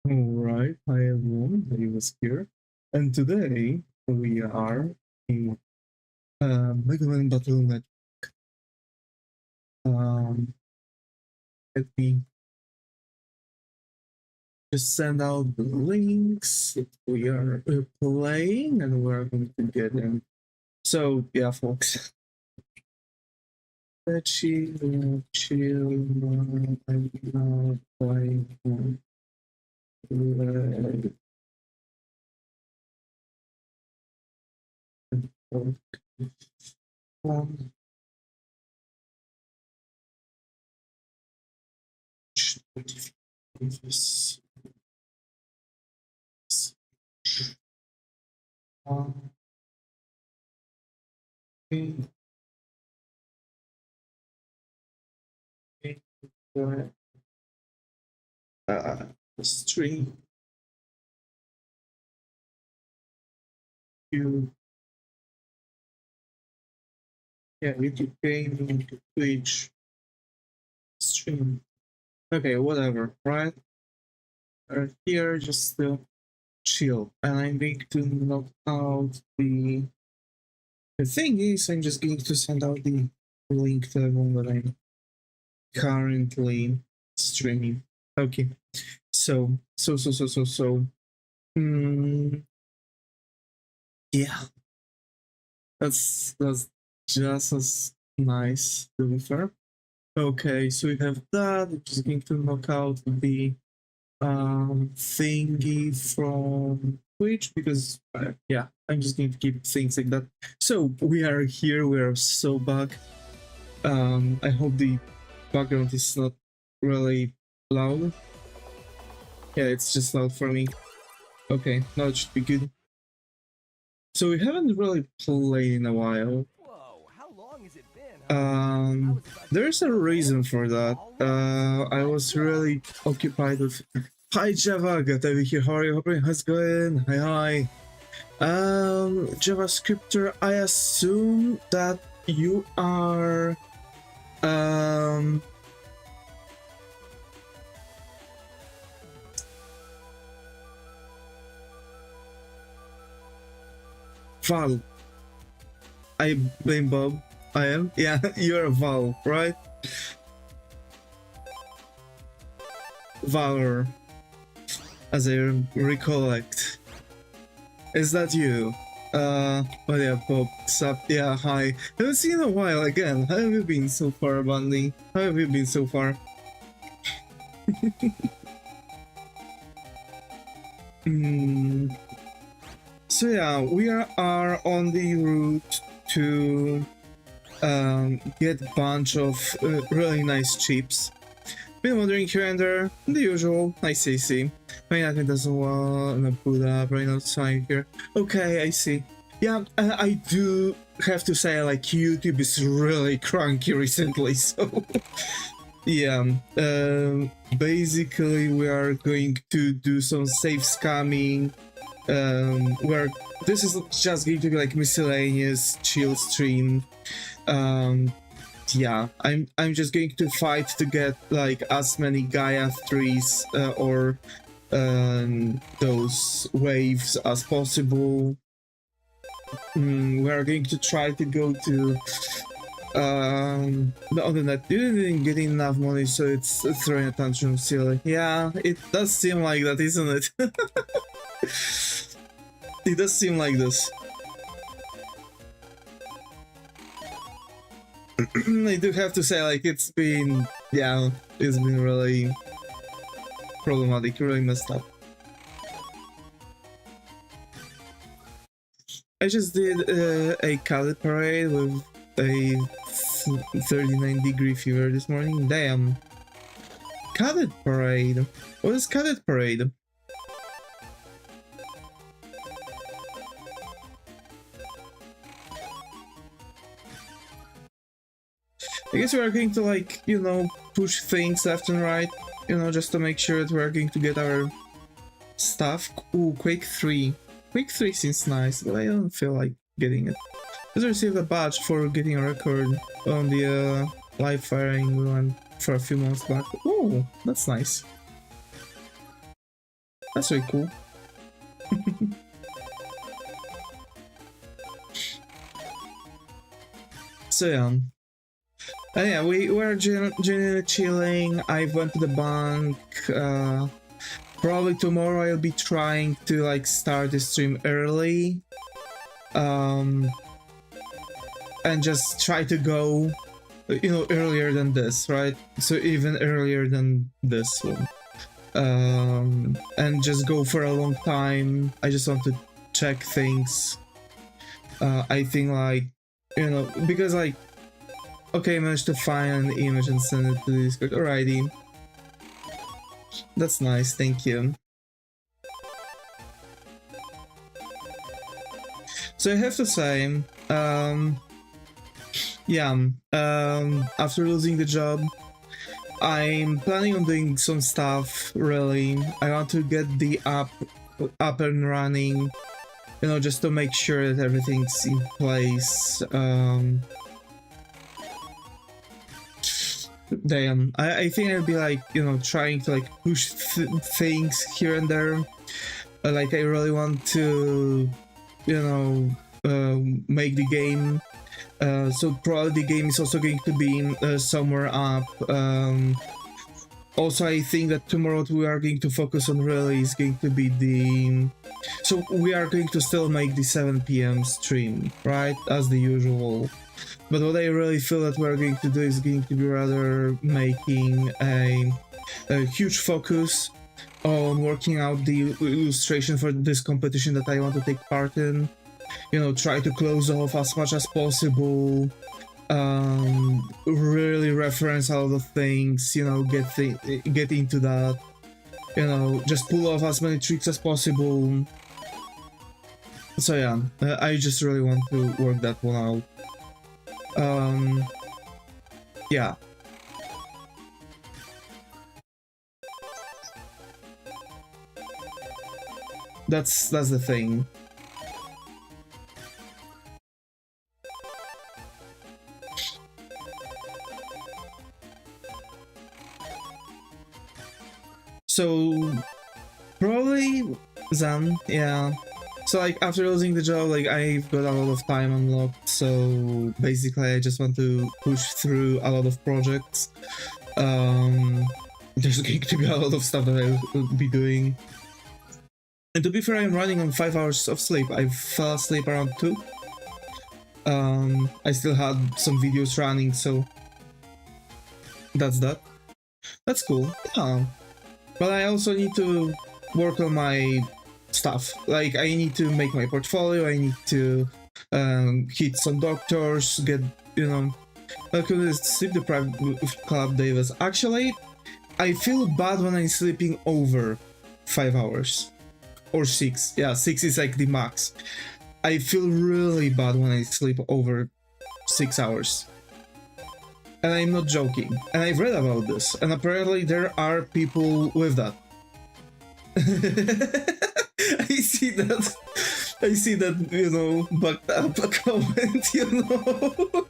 Alright, hi everyone, Devis here, and today we are in Mega Man Battle Net. Let me just send out the links that we are playing, and we're going to get in. So yeah, folks, chill. I'm not playing. This. Okay. Stream you YouTube gaming, Twitch stream. Okay, whatever, right? Here, just chill, and I'm going to knock out the. The thing is, I'm just going to send out the link to the one that I'm currently streaming. Okay, so. Yeah, that's just as nice, to be fair. Okay, so we have that. I'm just going to knock out the thingy from Twitch because yeah, I'm just going to keep things like that. So we are here. We are so back. I hope the background is not really loud. Yeah, it's just loud for me. Okay, now it should be good. So we haven't really played in a while. There's a reason for that. I was really occupied with. Hi Java, get over here. How are you? How's it going? Hi. JavaScripter, I assume that you are. Val. I blame Bob. I am? Yeah, you're a Val, right? Valor, as I recollect. Is that you? Oh yeah, Bob, sup, yeah, hi. Haven't seen in a while again. How have you been so far, Bundy? How have you been so far? So yeah, we are on the route to get a bunch of really nice chips. Been wondering here and there, the usual, I see. My admin doesn't want to put up right outside here. Okay, I see. Yeah, I do have to say, like, YouTube is really cranky recently, so... yeah, basically we are going to do some safe scamming, where this is just going to be like miscellaneous chill stream. Yeah, I'm just going to fight to get like as many Gaia 3s or those waves as possible. We are going to try to go to the other net. Didn't get enough money, so it's throwing attention silly. Yeah, it does seem like that, isn't it? It does seem like this. I do have to say, like, it's been really problematic, really messed up. I just did a cadet parade with a 39-degree fever this morning. Damn. Cadet parade? What is cadet parade? I guess we are going to, like, you know, push things left and right, you know, just to make sure that we're going to get our stuff. Ooh, Quake 3. Quake 3 seems nice, but I don't feel like getting it. Just received a badge for getting a record on the live firing we went for a few months back. Oh, that's nice. That's really cool. So yeah. Yeah, we were generally chilling. I went to the bank. Probably tomorrow I'll be trying to like start the stream early. And just try to go, you know, earlier than this, right? So even earlier than this one. And just go for a long time. I just want to check things. I think like, you know, because like, okay, I managed to find an image and send it to Discord. Alrighty. That's nice, thank you. So I have to say, after losing the job, I'm planning on doing some stuff, really. I want to get the app up and running, you know, just to make sure that everything's in place. Damn, I think I'll be like, you know, trying to like push things here and there. Like I really want to, you know, make the game. So probably the game is also going to be somewhere up. Also, I think that tomorrow what we are going to focus on really is going to be the... So we are going to still make the 7 PM stream, right? As the usual. But what I really feel that we're going to do is going to be rather making a huge focus on working out the illustration for this competition that I want to take part in. You know, try to close off as much as possible, really reference all the things, you know, get into that, you know, just pull off as many tricks as possible. So yeah, I just really want to work that one out. Yeah. That's the thing. So probably Zan, yeah. So like after losing the job, like I've got a lot of time unlocked, so basically I just want to push through a lot of projects. There's going to be a lot of stuff that I will be doing. And to be fair, I'm running on 5 hours of sleep. I fell asleep around 2. I still had some videos running, so that's that. That's cool, yeah. But I also need to work on my stuff. Like, I need to make my portfolio, I need to hit some doctors, get, you know... Okay, sleep deprived Club Davis. Actually, I feel bad when I'm sleeping over 5 hours. Or 6. Yeah, 6 is like the max. I feel really bad when I sleep over 6 hours. And I'm not joking. And I've read about this. And apparently there are people with that. I see that. I see that, you know, backed up a comment, you know.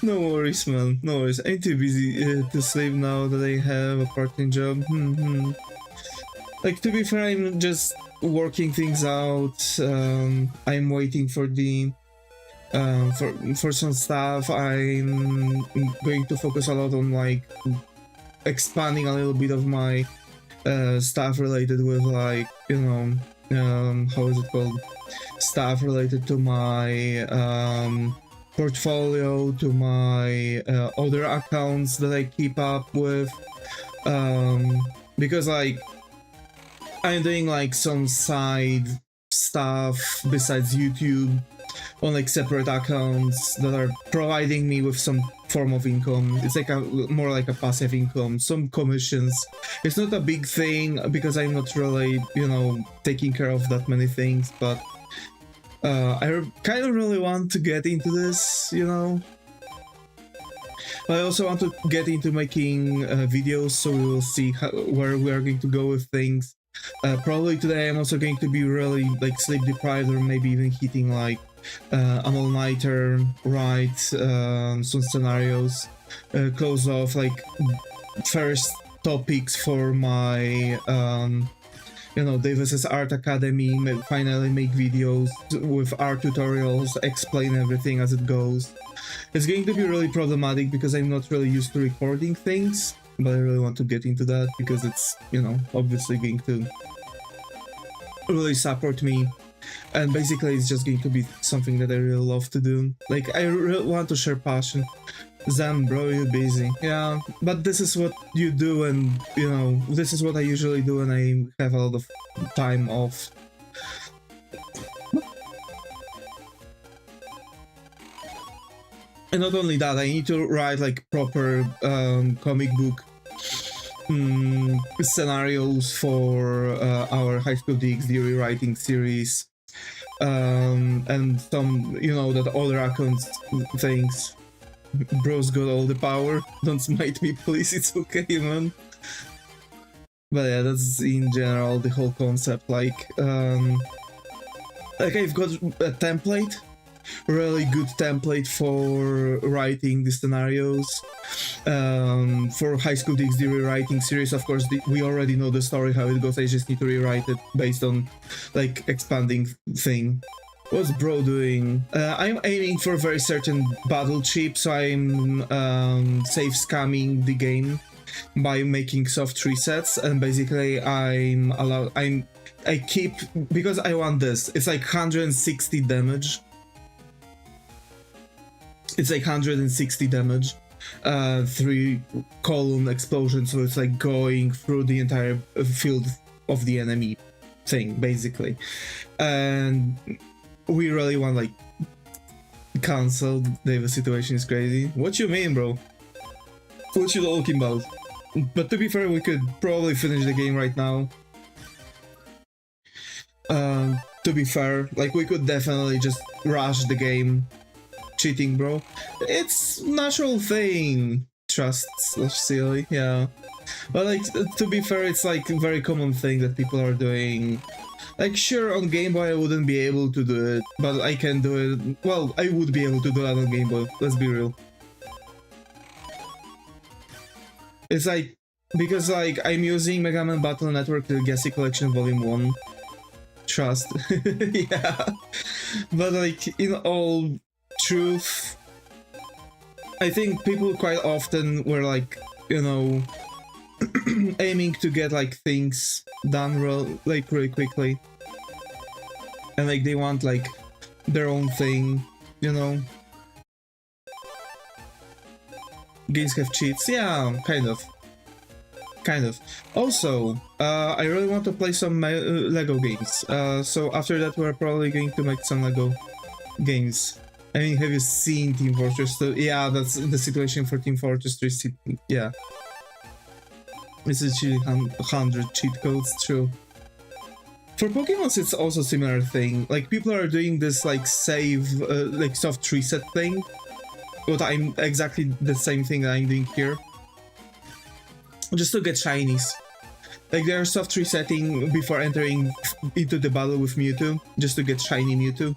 No worries, man. No worries. I'm too busy to sleep now that I have a part-time job. Like, to be fair, I'm just working things out. I'm waiting for the for some stuff. I'm going to focus a lot on like expanding a little bit of my stuff related with, like, you know, how is it called? Stuff related to my portfolio, to my other accounts that I keep up with, because like I'm doing like some side stuff besides YouTube on like separate accounts that are providing me with some form of income. It's like more like a passive income, some commissions. It's not a big thing because I'm not really, you know, taking care of that many things, but I kind of really want to get into this, you know. I also want to get into making videos, so we will see where we are going to go with things. Probably today I'm also going to be really like sleep deprived, or maybe even hitting like an all-nighter, write some scenarios, close off like first topics for my you know, Davis's Art Academy, finally make videos with art tutorials, explain everything as it goes. It's going to be really problematic because I'm not really used to recording things, but I really want to get into that because it's, you know, obviously going to really support me. And basically it's just going to be something that I really love to do. Like, I really want to share passion. Zam, bro, you're busy. Yeah, but this is what you do, and, you know, this is what I usually do when I have a lot of time off. And not only that, I need to write, like, proper comic book scenarios for our High School DxD rewriting series. And some, you know, that other accounts things. Bro's got all the power. Don't smite me, please. It's okay, man. But yeah, that's in general the whole concept. Like I've got a template, really good template for writing the scenarios. For High School DxD rewriting series, of course, we already know the story, how it goes. I just need to rewrite it based on, like, expanding thing. What's bro doing? I'm aiming for a very certain battle chip, so I'm safe scamming the game by making soft resets, and basically I keep, because I want this. It's like 160 damage. It's like 160 damage. 3-column explosion, so it's like going through the entire field of the enemy thing, basically. And we really want, like, cancel. The situation is crazy. What you mean, bro? What you talking about? But to be fair, we could probably finish the game right now. To be fair, like, we could definitely just rush the game. Cheating, bro. It's natural thing. Trust silly, yeah. But, like, to be fair, it's like a very common thing that people are doing. Like, sure, on Game Boy I wouldn't be able to do it, but I can do it. Well, I would be able to do that on Game Boy, let's be real. It's like, because, like, I'm using Mega Man Battle Network Legacy Collection Volume 1. Trust. Yeah. But, like, in all truth, I think people quite often were, like, you know, aiming to get, like, things done really quickly, and, like, they want, like, their own thing, you know. Games have cheats, yeah, kind of. Also, I really want to play some Lego games, so after that we're probably going to make some Lego games. I mean, have you seen Team Fortress 2? Yeah, that's the situation for Team Fortress 3. Yeah. This is 100 cheat codes, true. For Pokemon, it's also a similar thing. Like, people are doing this, like, save, like, soft reset thing. But I'm exactly the same thing that I'm doing here. Just to get shinies. Like, they're soft resetting before entering into the battle with Mewtwo, just to get shiny Mewtwo.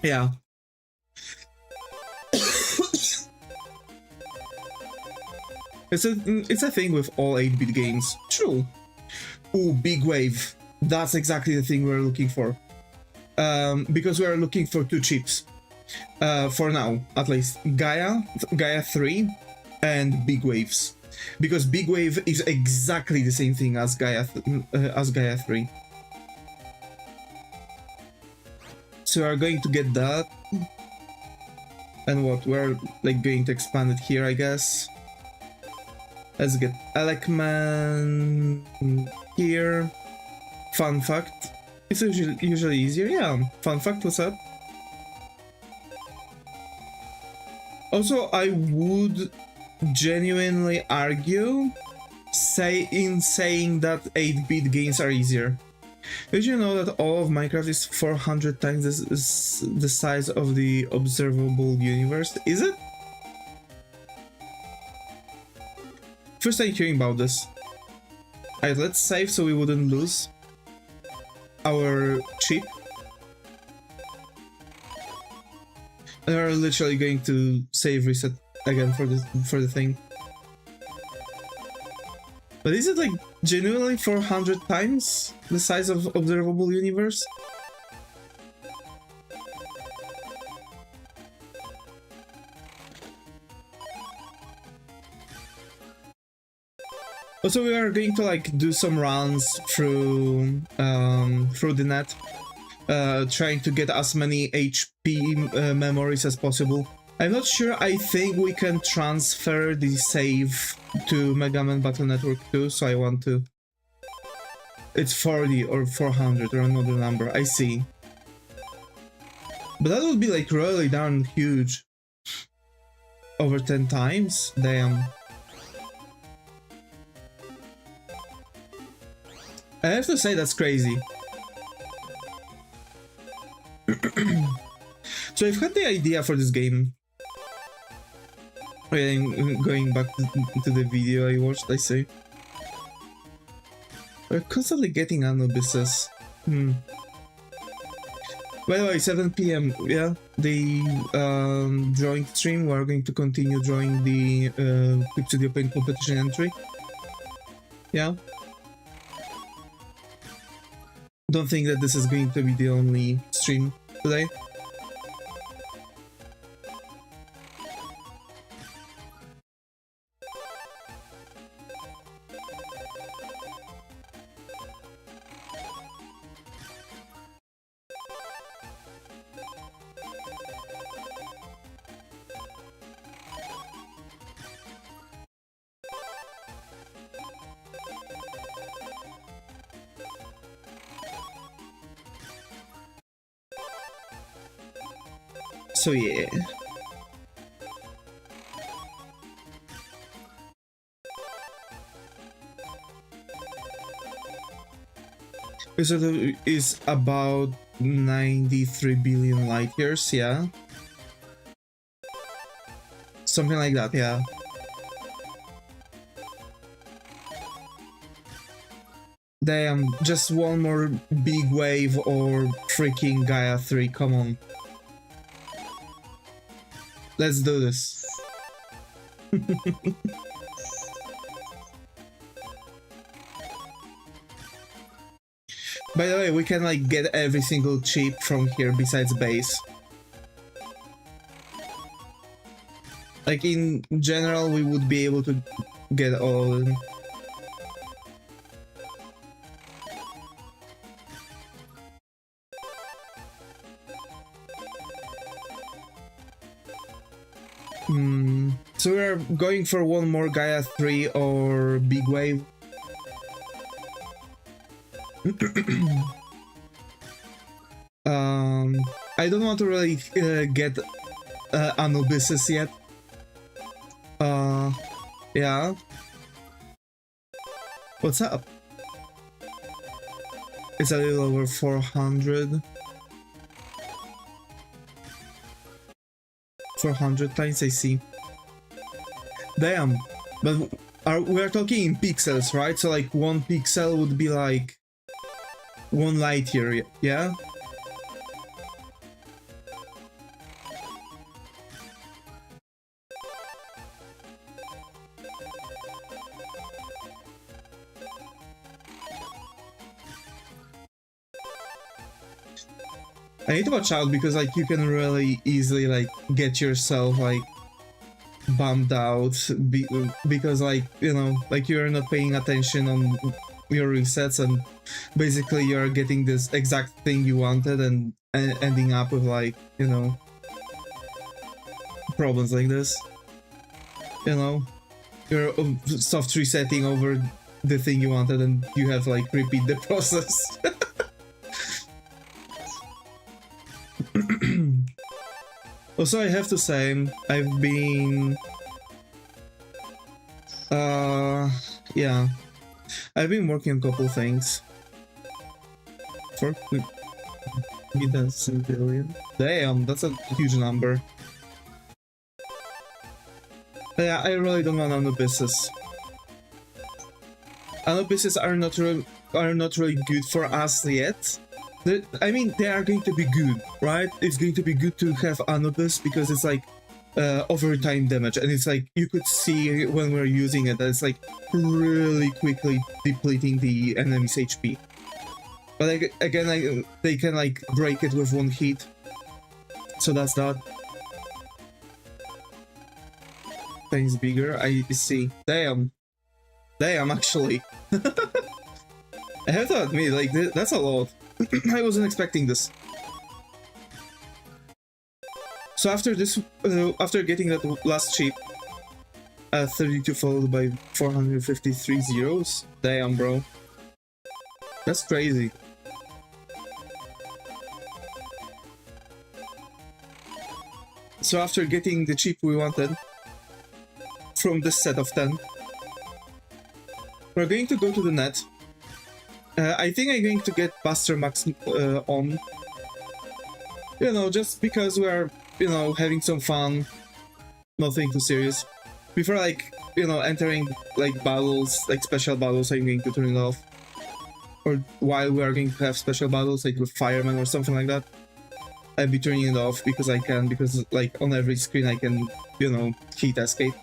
Yeah. It's a thing with all 8-bit games. True. Ooh, Big Wave. That's exactly the thing we're looking for. Because we're looking for 2 chips. For now, at least. Gaia 3, and Big Waves. Because Big Wave is exactly the same thing as Gaia 3. So we're going to get that. And what? We're, like, going to expand it here, I guess. Let's get Elecman here. Fun fact. It's usually easier. Yeah, fun fact, what's up? Also, I would genuinely argue saying that 8-bit games are easier. Did you know that all of Minecraft is 400 times the size of the observable universe? Is it? First time hearing about this. Alright, let's save so we wouldn't lose our chip. And we're literally going to save reset again for the thing. But is it like genuinely 400 times the size of observable universe? Also, we are going to like do some runs through the net, trying to get as many HP memories as possible. I'm not sure. I think we can transfer the save to Mega Man Battle Network 2, so I want to. It's 40 or 400 or another number. I see. But that would be like really darn huge. Over 10 times? Damn. I have to say that's crazy. So I've had the idea for this game. I'm going back to the video I watched, I say. We're constantly getting Anubises. By the way, 7 PM, yeah, the drawing stream. We're going to continue drawing the Clip Studio Paint competition entry. Yeah. Don't think that this is going to be the only stream today. So yeah. So is about 93 billion light years, yeah? Something like that, yeah. Damn, just one more big wave or freaking Gaia 3, come on. Let's do this. By the way, we can like get every single chip from here besides base. Like in general, we would be able to get all of them. So we're going for one more Gaia 3 or Big Wave. I don't want to really get Anubises yet. Yeah. What's up? It's a little over 400. 400 times, I see. Damn, but we're talking in pixels, right? So like 1 pixel would be like 1 light year, yeah? I need to watch out because like you can really easily like get yourself like bummed out because like, you know, like you're not paying attention on your resets and basically you're getting this exact thing you wanted and ending up with like, you know, problems like this. You know, you're soft resetting over the thing you wanted and you have like repeat the process. Also, I have to say, I've been... yeah. I've been working on a couple things. For... billion. Damn, that's a huge number. Yeah, I really don't want Anubises. Anubises are not really good for us yet. I mean, they are going to be good, right? It's going to be good to have Anubis because it's like overtime damage, and it's like you could see when we're using it that it's like really quickly depleting the enemy's HP. But like, again, like, they can like break it with one hit, so that's that. Things bigger, I see. Damn, actually. I have to admit, like, that's a lot. I wasn't expecting this. So after this, after getting that last chip, 32 followed by 453 zeros. Damn, bro. That's crazy. So after getting the chip we wanted from this set of 10, we're going to go to the net. I think I'm going to get Buster Max on. You know, just because we are, you know, having some fun. Nothing too serious. Before, like, you know, entering, like, battles, like special battles, I'm going to turn it off. Or while we are going to have special battles, like with Fireman or something like that, I'll be turning it off because I can, because, like, on every screen I can, you know, hit escape.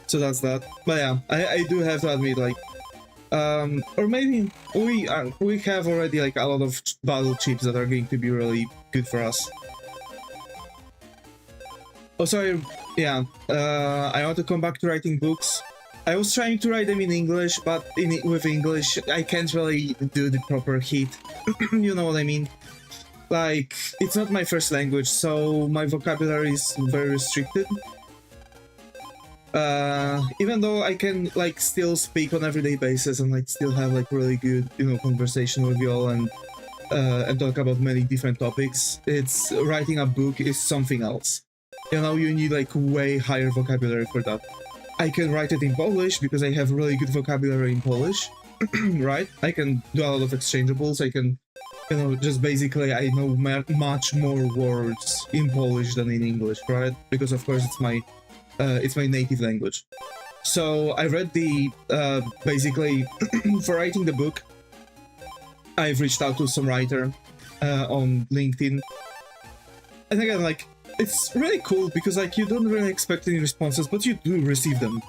So that's that. But yeah, I do have to admit, like, or maybe we have already like a lot of battle chips that are going to be really good for us. Oh, sorry. Yeah, I want to come back to writing books. I was trying to write them in English, but with English I can't really do the proper hit. You know what I mean? Like, it's not my first language, so my vocabulary is very restricted. Even though I can like still speak on everyday basis and like still have like really good, you know, conversation with y'all and talk about many different topics, it's writing a book is something else. You know, you need like way higher vocabulary for that. I can write it in Polish because I have really good vocabulary in Polish, right? I can do a lot of exchangeables. I can, you know, just basically I know much more words in Polish than in English, right? Because of course it's my native language. So I read the, basically, for writing the book, I've reached out to some writer on LinkedIn. And again, like, it's really cool because, like, you don't really expect any responses, but you do receive them.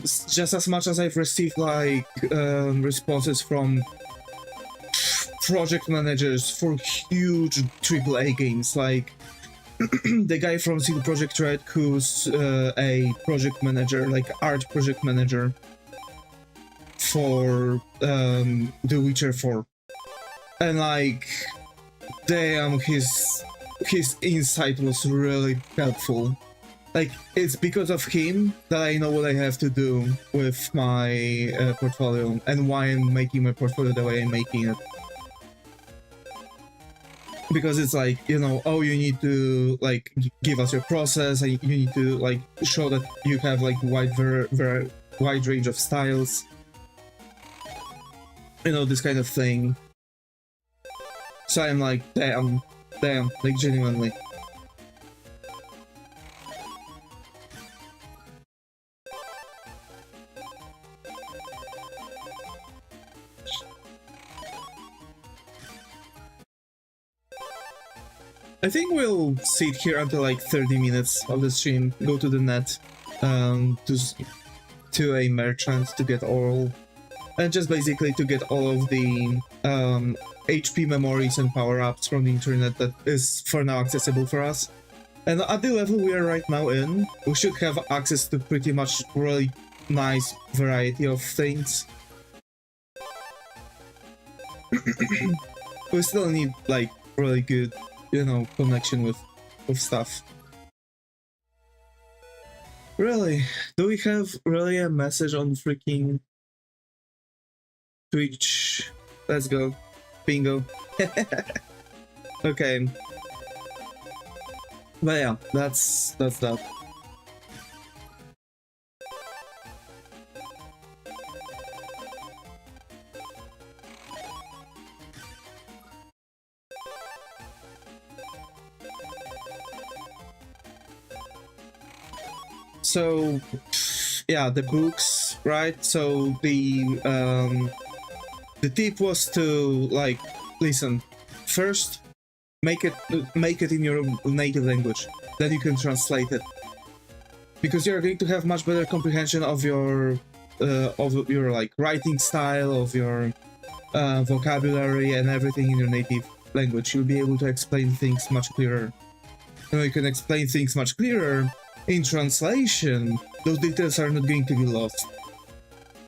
Just as much as I've received, like, responses from project managers for huge AAA games, like the guy from CD Projekt Red, who's a project manager, like art project manager for The Witcher 4, and like, damn, his insight was really helpful. Like, it's because of him that I know what I have to do with my portfolio and why I'm making my portfolio the way I'm making it. Because it's like, you know, oh, you need to like give us your process, and you need to like show that you have like wide range of styles, you know, this kind of thing. So I'm like, damn, like genuinely. I think we'll sit here until like 30 minutes of the stream, go to the net, to a merchant to get all, and just basically to get all of the HP memories and power-ups from the internet that is for now accessible for us. And at the level we are right now in, we should have access to pretty much really nice variety of things. We still need like really good, you know, connection with stuff. Really? Do we have really a message on freaking Twitch? Let's go. Bingo. Okay. But yeah, that's that. So, yeah, the books, right? So the tip was to like listen. First, make it in your native language. Then you can translate it, because you're going to have much better comprehension of your like writing style, of your vocabulary and everything in your native language. You'll be able to explain things much clearer. You know, you can explain things much clearer. In translation, those details are not going to be lost,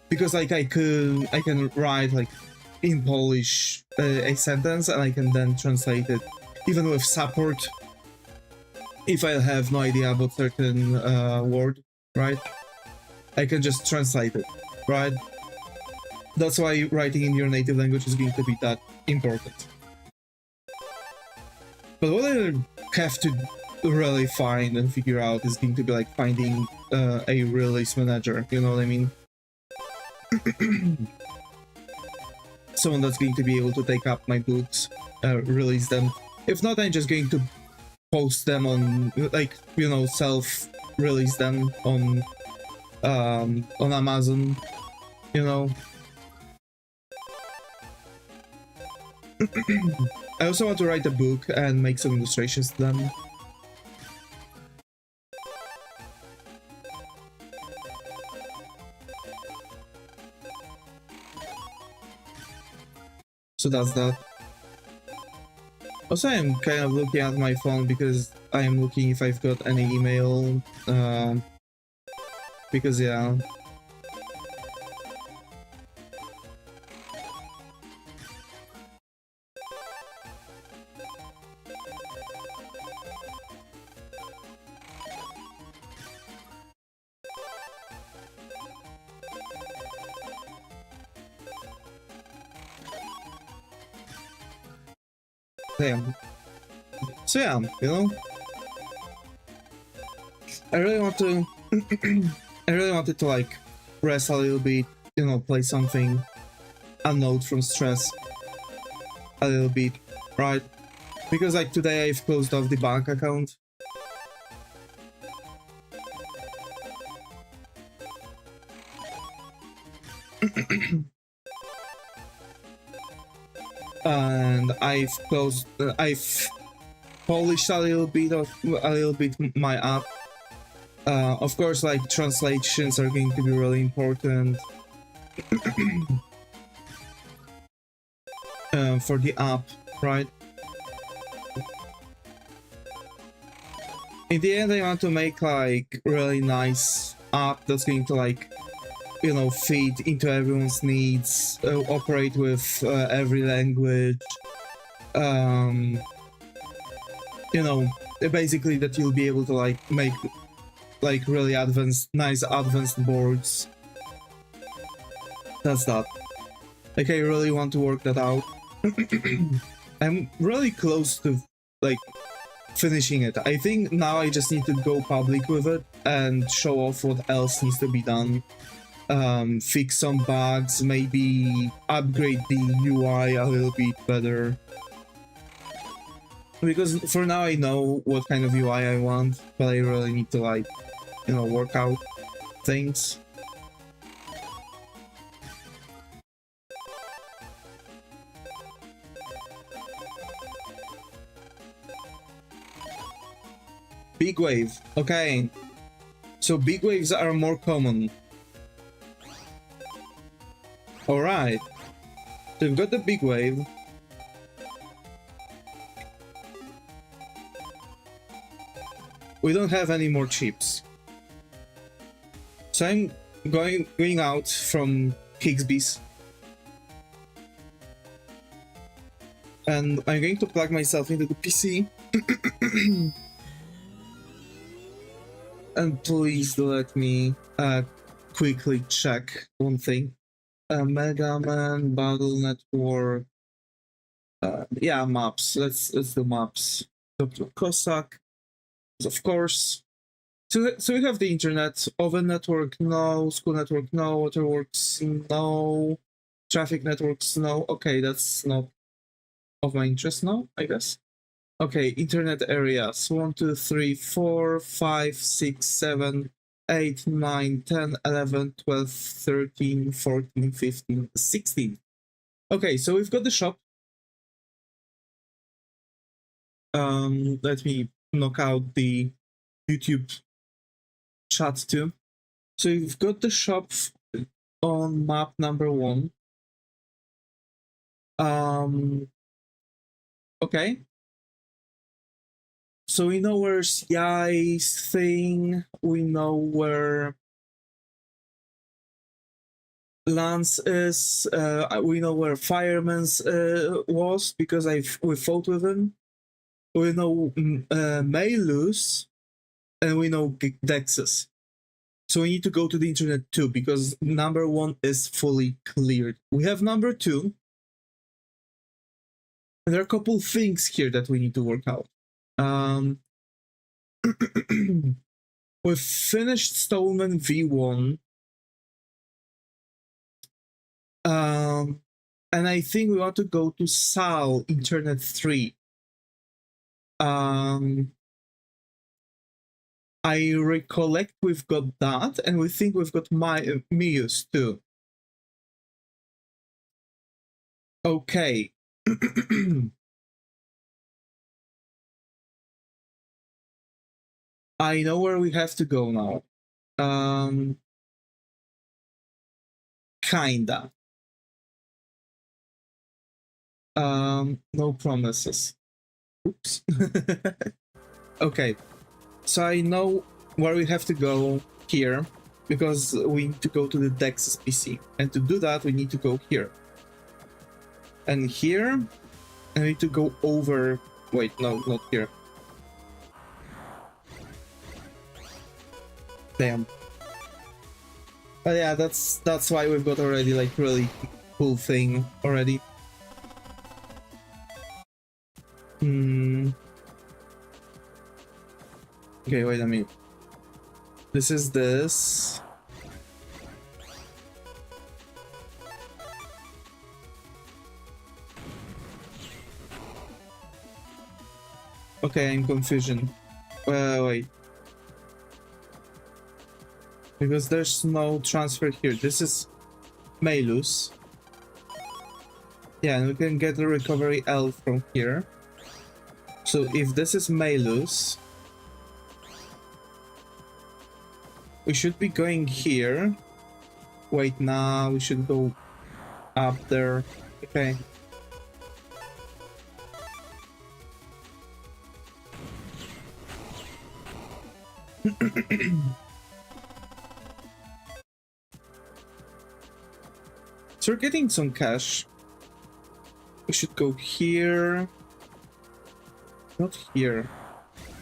because like I can write like in Polish a sentence, and I can then translate it even with support if I have no idea about certain word, right? I can just translate it, right? That's why writing in your native language is going to be that important. But what I have to really find and figure out is going to be like finding a release manager, you know what I mean? Someone that's going to be able to take up my boots, release them. If not, I'm just going to post them on, like, you know, self-release them on Amazon, you know. I also want to write a book and make some illustrations to them. So that's that. Also, I'm kind of looking at my phone because I am looking if I've got any email. Because yeah. Damn. So yeah, you know, I really want to I really wanted to like rest a little bit, you know, play something, unload from stress a little bit, right? Because like today I've closed off the bank account. And I've polished a little bit my app. Of course, like translations are going to be really important for the app, right? In the end, I want to make like really nice app that's going to like, you know, fit into everyone's needs, operate with every language, you know, basically that you'll be able to like make like really nice advanced boards. That's that. Like, I really want to work that out. I'm really close to like finishing it. I think now I just need to go public with it and show off what else needs to be done. Fix some bugs, maybe upgrade the UI a little bit better. Because for now I know what kind of UI I want, but I really need to like, you know, work out things. Big wave, okay. So big waves are more common. Alright, so we've got the big wave. We don't have any more chips. So I'm going out from Higsby's. And I'm going to plug myself into the PC. And please let me quickly check one thing. Mega Man, Battle Network. Yeah, maps. Let's do maps. Dr. Cossack, of course. So we have the internet. Oven network, no. School network, no. Waterworks, no. Traffic networks, no. Okay, that's not of my interest now, I guess. Okay, internet areas. 1, 2, 3, 4, 5, 6, 7, 8, 9, 10, 11, 12, 13, 14, 15, 16. Okay, so we've got the shop. Let me knock out the YouTube chat too. So you've got the shop on map number 1. Okay. So we know where's Yai's thing. We know where Lance is. We know where Fireman's was because we fought with him. We know Maylus, and we know Dexus. So we need to go to the internet too because number 1 is fully cleared. We have number 2. And there are a couple things here that we need to work out. We've finished Stoneman V1. And I think we want to go to Sal Internet 3. I recollect we've got that, and we think we've got Mius too. Okay. I know where we have to go now. Kinda. No promises. Oops. Okay. So I know where we have to go here, because we need to go to the Dex's PC. And to do that, we need to go here. And here, and we need to go over... Wait, no, not here. Damn. But yeah, that's why we've got already like really cool thing already. Okay, wait a minute. This is this. Okay, I'm confusion. Wait. Because there's no transfer here. This is Maylus. Yeah, and we can get the recovery L from here. So if this is Maylus, we should be going here. Wait, nah, we should go up there. Okay. So we're getting some cash. We should go here. Not here.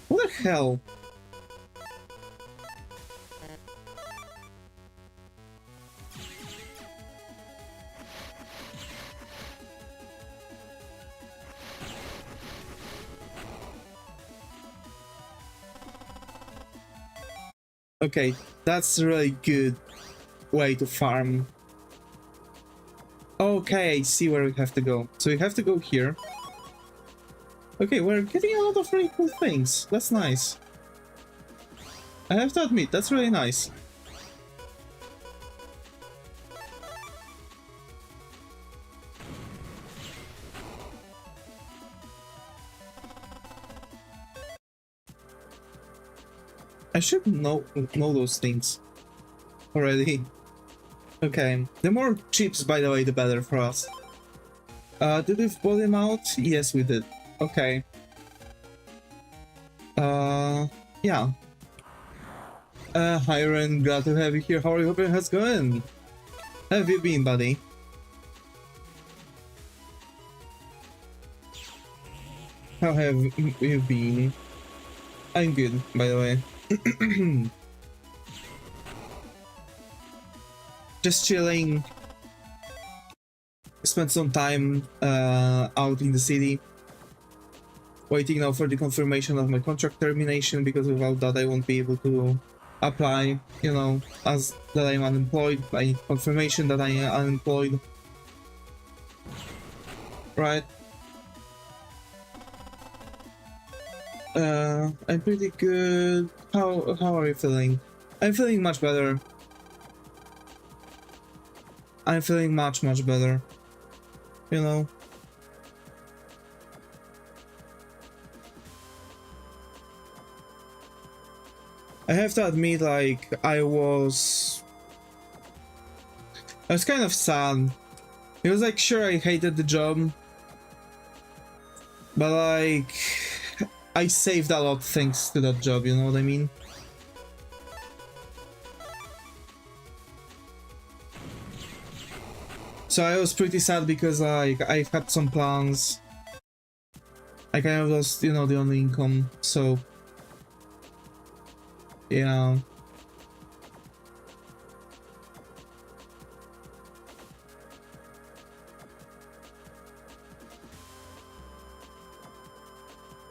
What the hell? Okay, that's a really good way to farm. Okay, I see where we have to go. So we have to go here. Okay, we're getting a lot of really cool things. That's nice. I have to admit, that's really nice. I should know those things already. Okay, the more chips, by the way, the better for us. Did we pull him out? Yes, we did. Okay. Yeah. Hi Ren, glad to have you here. How are you? Hoping it's going? How have you been, buddy? How have you been? I'm good, by the way. Just chilling. Spent some time out in the city. Waiting now for the confirmation of my contract termination, because without that I won't be able to apply, you know, as that I'm unemployed. I need confirmation that I am unemployed. Right. I'm pretty good. How are you feeling? I'm feeling much better. I'm feeling much better. You know. I have to admit, like, I was kind of sad. It was like, sure, I hated the job, but like, I saved a lot thanks to that job, you know what I mean? So I was pretty sad because like I had some plans. I kind of lost, you know, the only income, so yeah.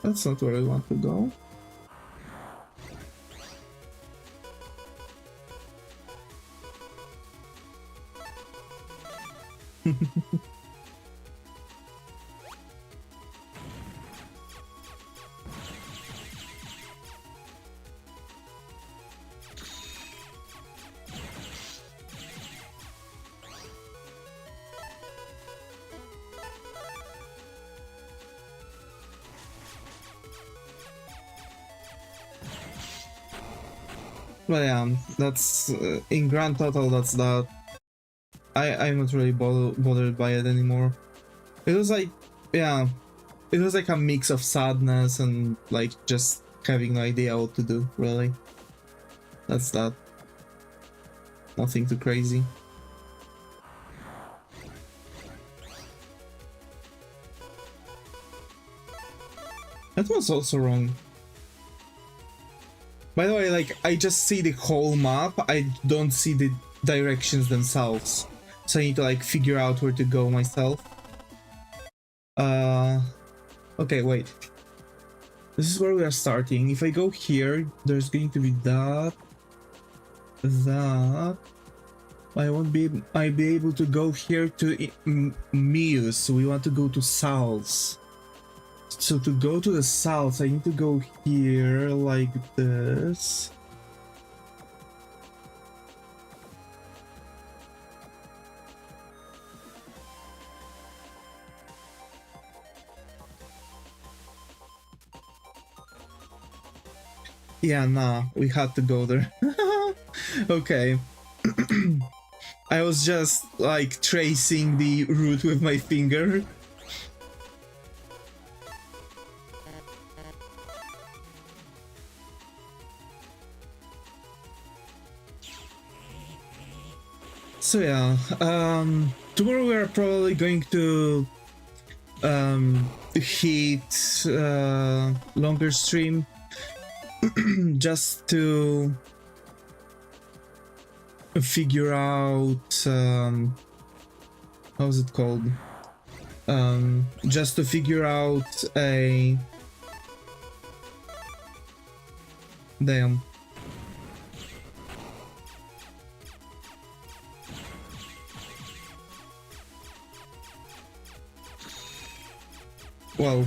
That's not where I want to go. But yeah, that's in grand total. That's that. I'm not really bothered by it anymore. It was like, yeah, it was like a mix of sadness and like just having no idea what to do. Really, that's that. Nothing too crazy. That was also wrong. By the way, like, I just see the whole map, I don't see the directions themselves. So I need to, like, figure out where to go myself. Okay, wait. This is where we are starting. If I go here, there's going to be that. I'll be able to go here to Mius, so we want to go to Sal's. So to go to the south, I need to go here like this. Yeah, nah, we had to go there. Okay. I was just like tracing the route with my finger. So yeah, tomorrow we are probably going to hit longer stream just to figure out how's it called? Just to figure out a damn. Well,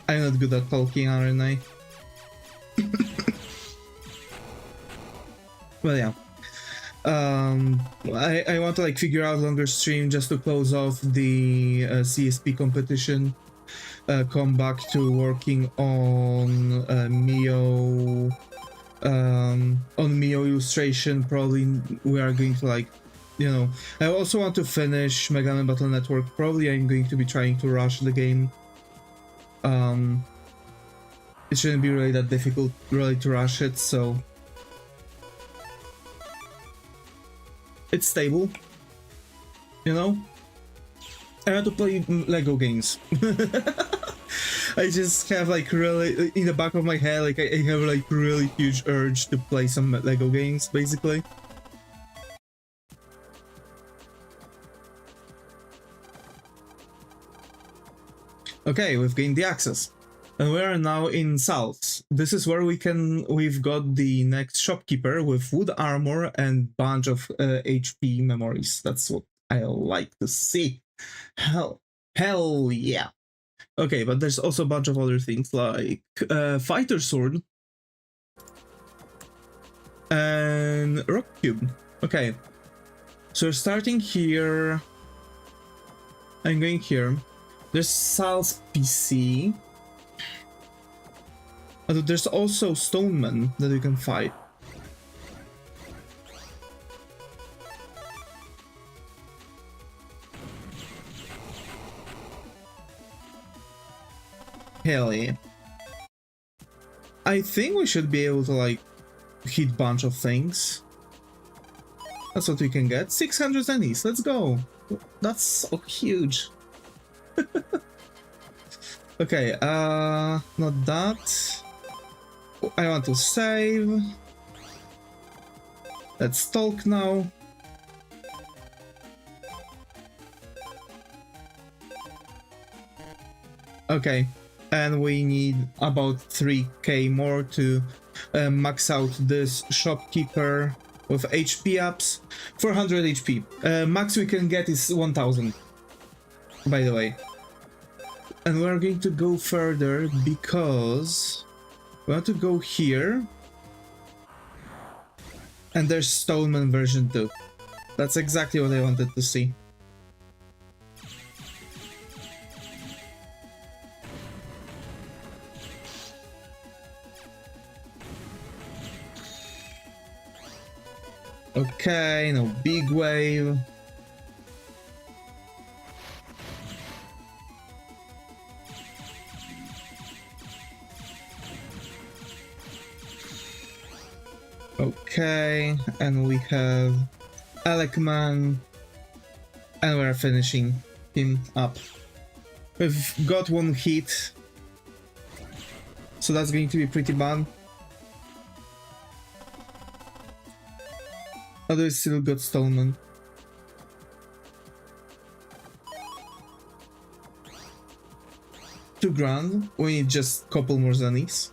I'm not good at talking, aren't I? Well, yeah. I want to like figure out longer stream just to close off the CSP competition. Come back to working on Mio illustration. Probably we are going to like, you know, I also want to finish Mega Man Battle Network. Probably I'm going to be trying to rush the game. It shouldn't be really that difficult really to rush it, so it's stable, you know? I want to play Lego games. I just have like really, in the back of my head, like I have like really huge urge to play some Lego games, basically. Okay, we've gained the access. And we are now in Sal's. This is where we've got the next shopkeeper with wood armor and bunch of HP memories. That's what I like to see. Hell yeah. Okay, but there's also a bunch of other things like fighter sword and rock cube. Okay, so we're starting here. I'm going here. There's Sal's PC. Although there's also Stoneman that you can fight. Hell yeah. I think we should be able to like hit bunch of things. That's what we can get. 600 zennies, let's go. That's so huge. Okay, not that. I want to save. Let's talk now. Okay, and we need about 3k more to max out this shopkeeper with HP ups. 400 HP. Max we can get is 1000, by the way. And we're going to go further because we want to go here. And there's Stoneman version 2. That's exactly what I wanted to see. Okay, no big wave. Okay, and we have Alekman, and we're finishing him up. We've got one hit, so that's going to be pretty bad. Although it's still got Stoneman. $2,000. We need just a couple more zennies.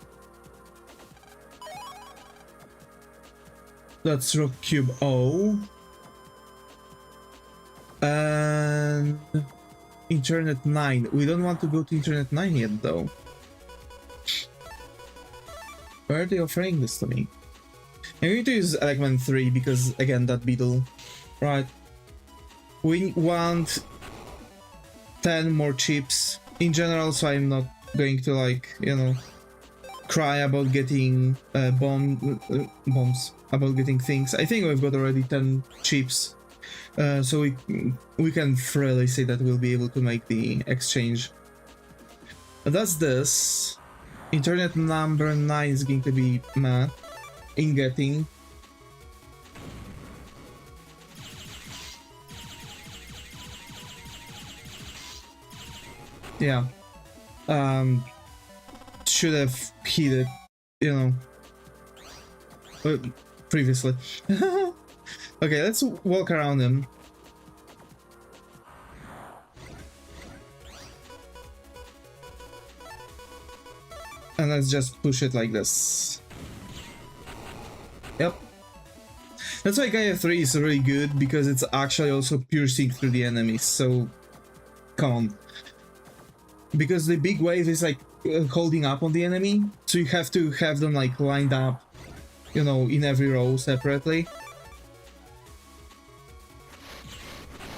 That's Rock Cube O. And Internet 9. We don't want to go to Internet 9 yet though. Why are they offering this to me? I'm going to use Eggman 3 because, again, that beetle. Right. We want 10 more chips in general, so I'm not going to, like, you know, cry about getting bombs, about getting things. I think we've got already 10 chips, so we can freely say that we'll be able to make the exchange. That's this. Internet number 9 is going to be mad in getting. Yeah. Should have hit it, you know, previously. Okay, let's walk around him. And let's just push it like this. Yep. That's why Gaia 3 is really good, because it's actually also piercing through the enemies, so come on. Because the big wave is like holding up on the enemy, so you have to have them like lined up, you know, in every row separately.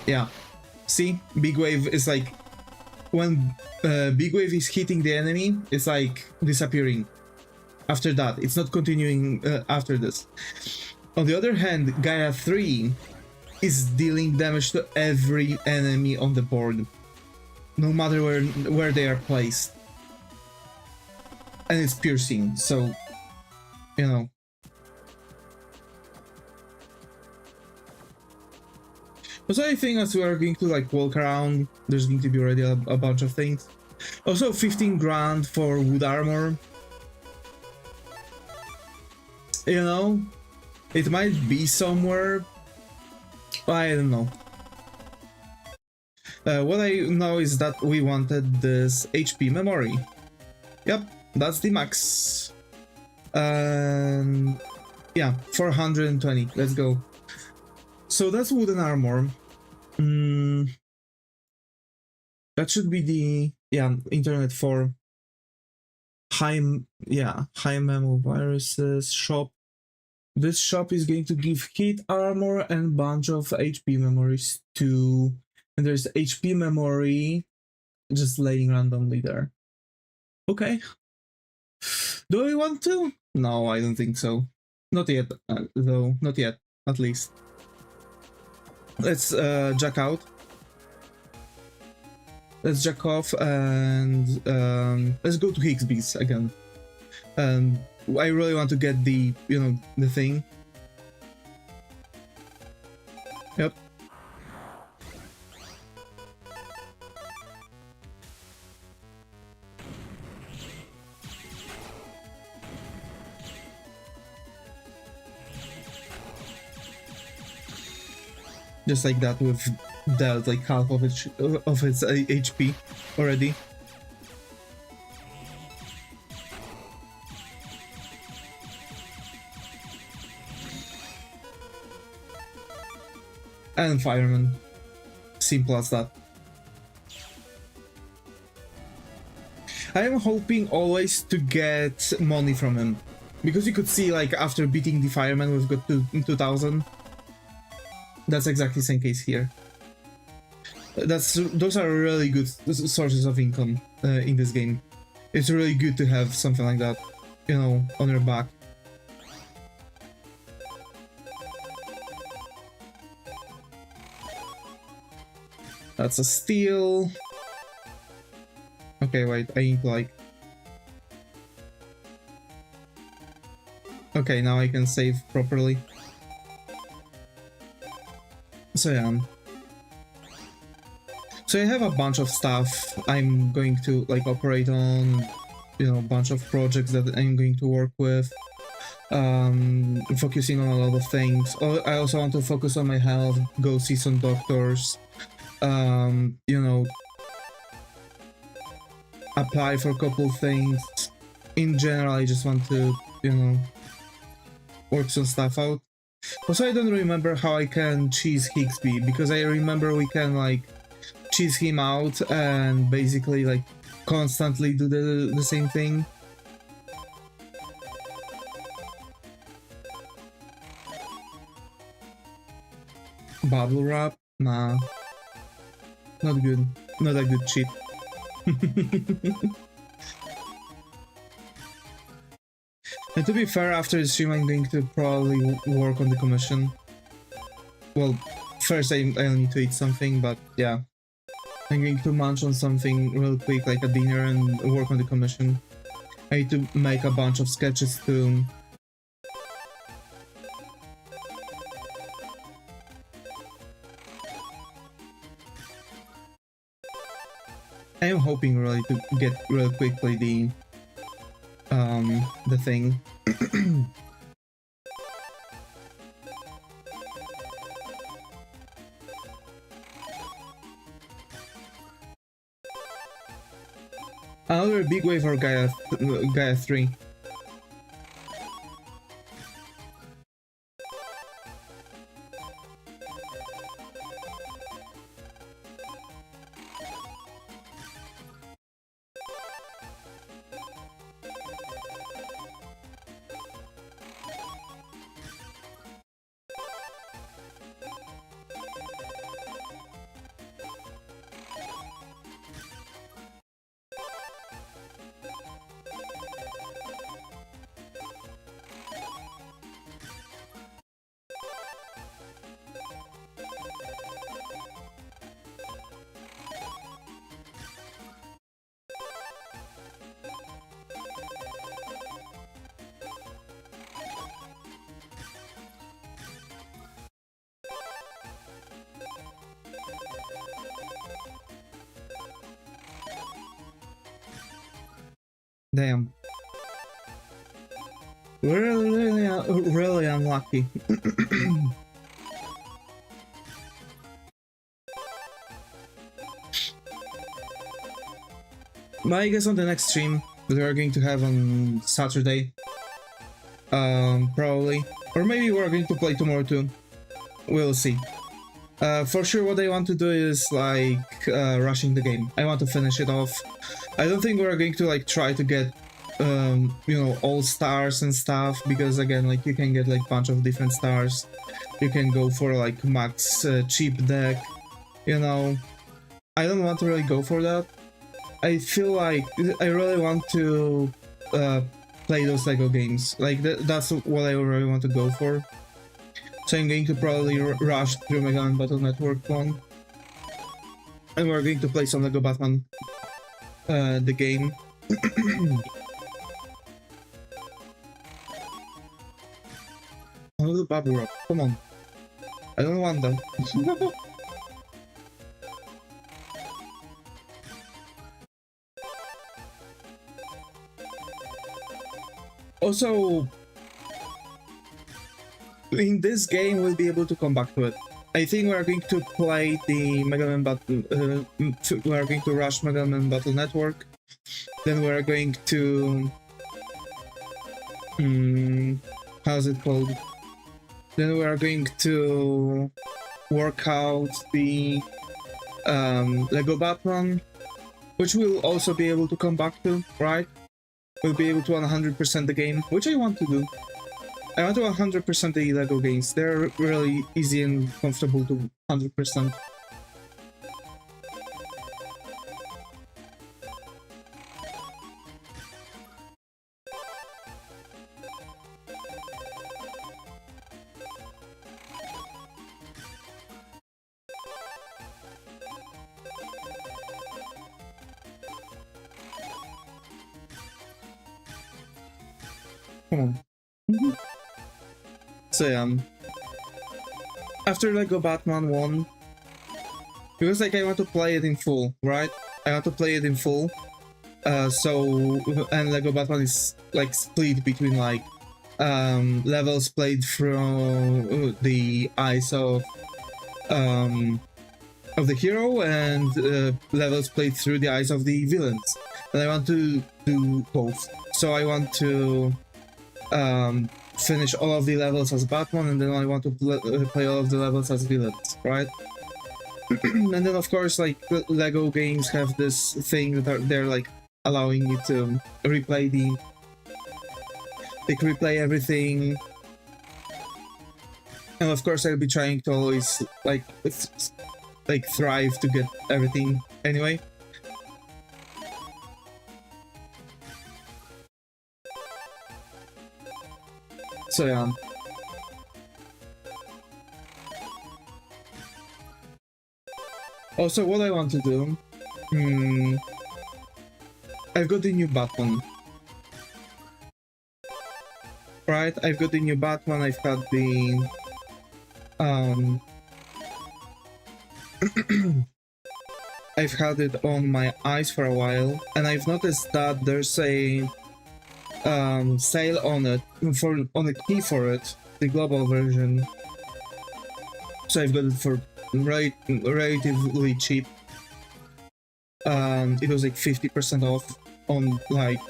Yeah. See? Big wave is like, when big wave is hitting the enemy, it's like disappearing. After that, it's not continuing after this. On the other hand, Gaia 3 is dealing damage to every enemy on the board, no matter where they are placed. And it's piercing, so, you know. Also, I think as we are going to like walk around, there's going to be already a bunch of things. Also, 15 grand for wood armor. You know, it might be somewhere. I don't know. What I know is that we wanted this HP memory. Yep, that's the max. Yeah, 420. Let's go. So that's wooden armor. That should be the Internet 4. High memo viruses shop. This shop is going to give hit armor and bunch of HP memories too. And there's HP memory just laying randomly there. Okay. Do I want to? No, I don't think so. Not yet, though. Not yet, at least. Let's jack out. Let's jack off and let's go to Higsby's again. I really want to get the, you know, the thing. Yep. Just like that, with dealt like half of its HP already. And fireman. Simple as that. I am hoping always to get money from him, because you could see, like, after beating the fireman we've got to 2000. That's exactly the same case here. Those are really good sources of income in this game. It's really good to have something like that, you know, on your back. That's a steal. Okay, wait, I need to, like... Okay, now I can save properly. So yeah. So I have a bunch of stuff I'm going to, like, operate on, you know, a bunch of projects that I'm going to work with, focusing on a lot of things. I also want to focus on my health, go see some doctors, you know, apply for a couple of things. In general, I just want to, you know, work some stuff out. Also, I don't remember how I can cheese Higsby, because I remember we can, like, cheese him out and basically, like, constantly do the same thing. Bubble wrap? Nah. Not good. Not a good cheat. And to be fair, after the stream I'm going to probably work on the commission. Well, first I'll need to eat something, but yeah. I'm going to munch on something real quick, like a dinner, and work on the commission. I need to make a bunch of sketches too. I am hoping really to get real quickly the thing. Another big wave for Gaia 3. Damn. Really unlucky. But I guess on the next stream that we are going to have on Saturday, probably, or maybe we're going to play tomorrow too. We'll see. For sure, what I want to do is, like, rushing the game. I want to finish it off. I don't think we're going to, like, try to get, you know, all stars and stuff, because again, like, you can get, like, a bunch of different stars. You can go for, like, max cheap deck, you know. I don't want to really go for that. I feel like I really want to play those Lego games. Like that's what I really want to go for. So I'm going to probably rush through Mega Man Battle Network 1. And we're going to play some Lego Batman, the game. Oh, the Babu Rock, come on. I don't want that. Also, in this game, we'll be able to come back to it. I think we're going to play the Mega Man Battle. We're going to rush Mega Man Battle Network. Then we're going to. How's it called? Then we are going to work out the Lego Batman, which we'll also be able to come back to, right? We'll be able to 100% the game, which I want to do. I want to 100% the Lego games. They're really easy and comfortable to 100%. Come on. So yeah, after Lego Batman 1, because like I want to play it in full, right? I want to play it in full. And Lego Batman is like split between like levels played from the eyes of the hero and levels played through the eyes of the villains. And I want to do both. So I want to finish all of the levels as Batman, and then I want to play all of the levels as villains, right? And then of course, like Lego games have this thing that they're like allowing you to replay everything. And of course, I'll be trying to always like thrive to get everything anyway. So yeah. Also, what I want to do, I've got the new Batman. Right, I've got the new Batman, I've got the I've had it on my eyes for a while, and I've noticed that there's a sale on it on a key for it, the global version. So I've got it for relatively cheap. It was like 50% off on like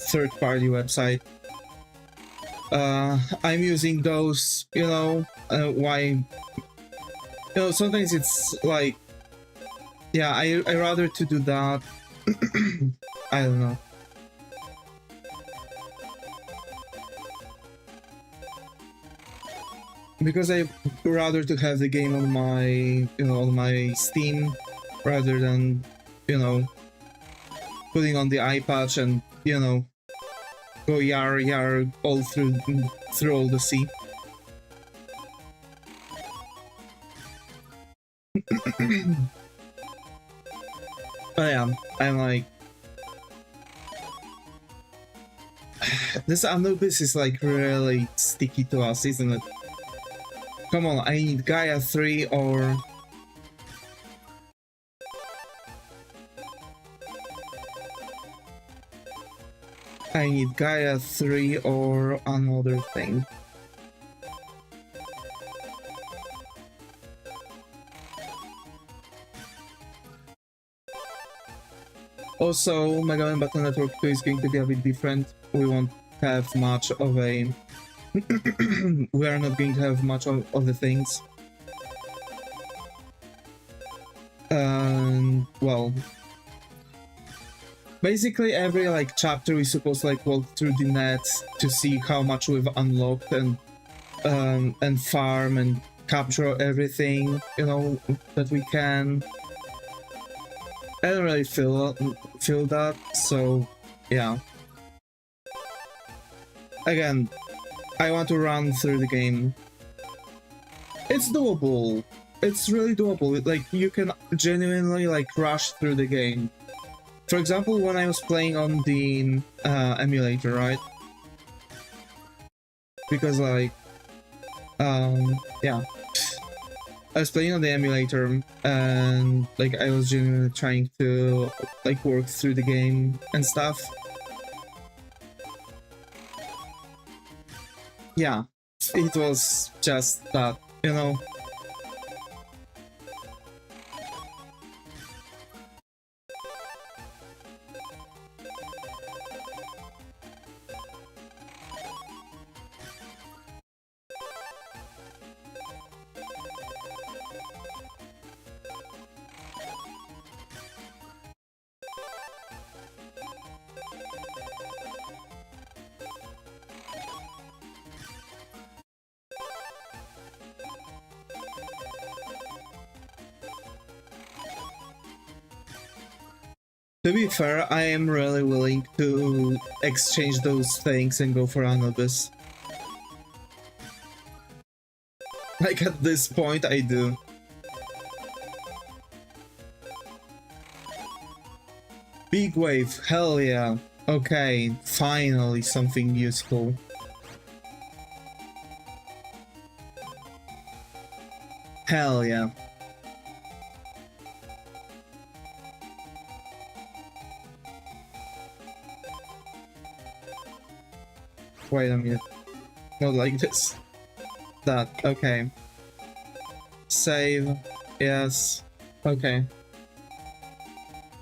third-party website. I'm using those, you know, sometimes it's like, yeah, I rather to do that. I don't know. Because I rather to have the game on my, on my Steam, rather than, putting on the iPad and, go yar all through all the sea. But yeah, I'm like, this Anubis is like really sticky to us, isn't it? Come on, I need Gaia 3 or... I need Gaia 3 or another thing. Also, Mega Man Battle Network 2 is going to be a bit different. We won't have much of a... we are not going to have much of the things. Well... Basically, every like chapter we supposed to like walk through the net to see how much we've unlocked and farm and capture everything, that we can. I don't really feel that, so yeah. again, I want to run through the game. It's doable. It's really doable. Like, you can genuinely, like, rush through the game. For example, when I was playing on the emulator, right? Because, like, yeah. I was playing on the emulator, and, like, I was genuinely trying to, like, work through the game and stuff. Yeah, it was just that, you know? To be fair, I am really willing to exchange those things and go for Anubis. Like, at this point, I do. Big wave, hell yeah. Okay, finally something useful. Hell yeah. Wait a minute. Not like this. That, okay. Save, yes. Okay.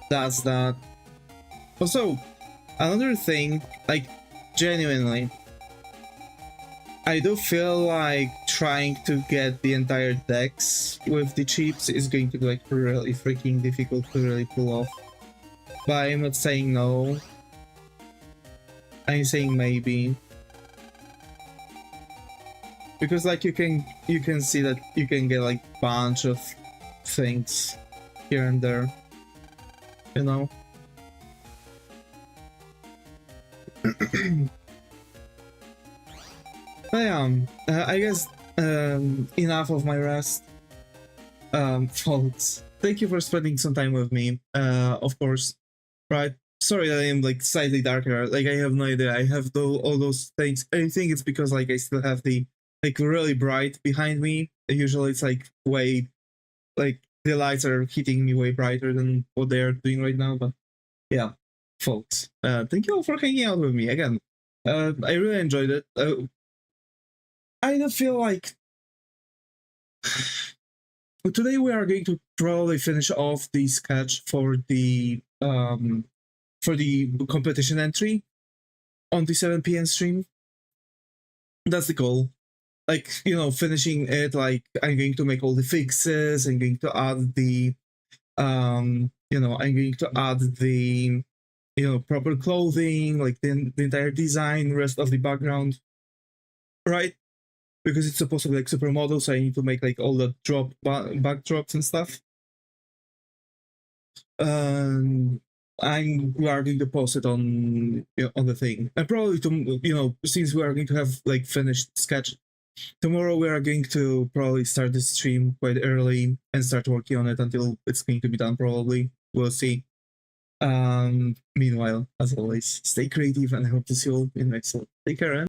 That's that. Also, another thing, like, genuinely, I do feel like trying to get the entire decks with the chips is going to be, like, really freaking difficult to really pull off. But I'm not saying no. I'm saying maybe. Because, like, you can see that you can get, like, bunch of things here and there, you know? But yeah, I guess enough of my rest. Folks, thank you for spending some time with me, of course, right? Sorry that I am, like, slightly darker, like, I have no idea, I have all those things. I think it's because, like, I still have the, like, really bright behind me. Usually it's, like, way, like, the lights are hitting me way brighter than what they are doing right now, but yeah, folks, thank you all for hanging out with me again. I really enjoyed it. I don't feel like today we are going to probably finish off the sketch for the competition entry on the 7 p.m. stream. That's the goal. Like, you know, finishing it, like, I'm going to make all the fixes, I'm going to add the you know, I'm going to add the, you know, proper clothing, like the entire design, rest of the background, right? Because it's supposed to be like supermodel, so I need to make, like, all the backdrops and stuff. We are going to post it on, you know, on the thing, and probably to, you know, since we are going to have, like, finished sketch tomorrow, we are going to probably start the stream quite early and start working on it until it's going to be done. Probably, we'll see. Meanwhile, as always, stay creative, and I hope to see you all in the next one. Take care, and